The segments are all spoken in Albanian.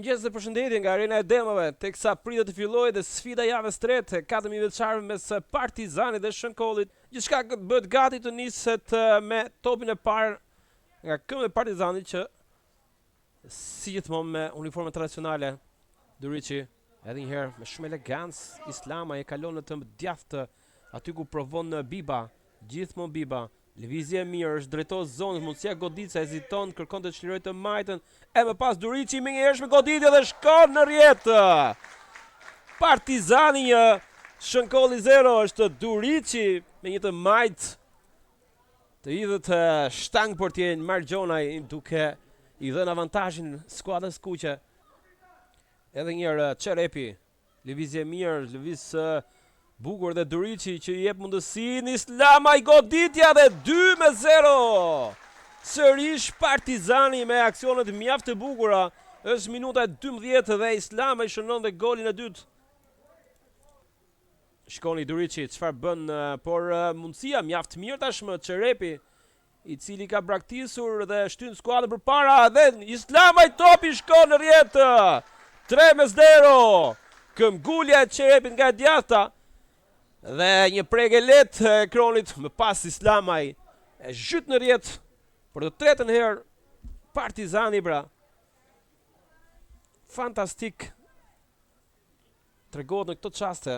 Mirëmëngjes dhe përshëndetje nga Arena e Demave, teksa pritet të fillojë dhe sfida javës tretë, 4 vjeçare mes Partizanit dhe Shënkollit. Gjithçka bëhet gati të niset me topin e parë nga këmbë e Partizanit që si gjithmonë me uniformën tradicionale. Duriçi edhe një herë me shumë elegancë, Islama e kalon në të djathtë aty ku provon Biba, gjithmonë Biba. Lëvizje e mirë, është drejtos zonës, mundësia godica, heziton, kërkon të çliroj të majtën, e më pas Duriçi me një hershme goditje dhe shkon në rjetë. Partizani 1, Shënkolli 0, është Duriçi me një të majtë. Të idhët shtang portierin Margjonaj duke i dhënë avantazhin skuadrës kuqe. Edhe një herë Çerepi, lëvizje e mirë, lëviz bukur dhe Duriçi që i jep mundësinë, Islama i goditja dhe 2-0. Sërish Partizani me aksionet mjaft të bukura. Është minuta e 12 dhe Islama i shënon dhe golin e dytë. Shkoni Duriçi, çfarë bën, por mundësia mjaft mirë tashmë Çerepi, i cili ka braktisur dhe shtyn skuadrën përpara dhe Islama i topi shkon në rjetë. 3-0. Këmbgulja e Çerepit nga djathta. Dhe një preke lehtë e Kronit, më pas Islamaj e zhyt në rjetë për të tretën herë. Partizani pra. Fantastik. Tregohet në këto çaste.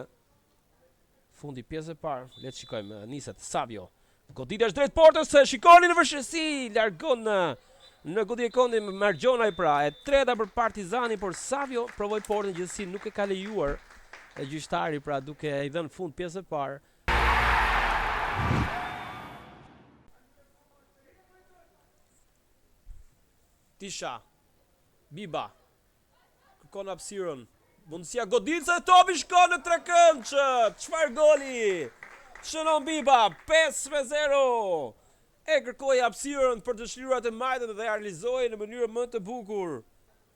Fundi pjesë e parë, le të shikojmë, niset Savio. Goditja është drejt portës, shikoni në vështirësi, largon në goditje kondi me Margjonaj pra. E treta për Partizani, por Savio provoi portën gjithsesi, nuk e ka lejuar. E gjyqtari pra duke i dhënë fund pjesë e parë. Tisha, Biba, kërkon hapësirën, mundësia godica e topi shkon në trekëndshë. Çfarë goli? Shënon Biba, 5-0. E kërkoi hapësirën për të çliruar të majtën dhe realizoi në mënyrë më të bukur.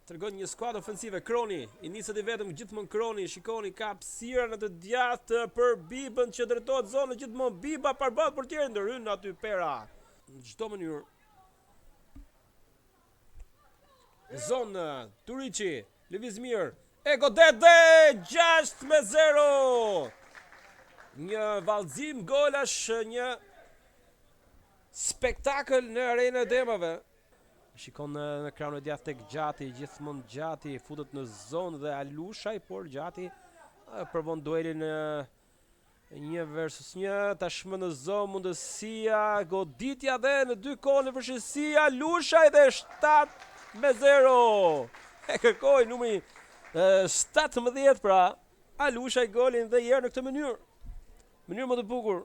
Tregon një skuadër ofensive. Kroni, i niset i vetëm gjithmonë Kroni, shikoni ka hapësirë në të djathtë për Bibën që drejtohet zonën gjithmonë Biba përballë portierit ndërhyn aty Pera. Në çdo mënyrë. Zonë Duriçi, lëviz mirë. E godet dhe 6-0. Një vallëzim golash, një spektakël në Arenën e Demave. Shikon në ekranin e djathtë tek Gjati, gjithmonë Gjati futet në zonë dhe Alushaj, por Gjati provon duelin 1 versus 1, tashmë në zonë mundësia, goditja dhe në dy kohë në vështirësi, Alushaj dhe 7-0. E kërkoi numri 17 pra, Alushaj golin dhe herë në këtë mënyrë. Mënyrë më të bukur.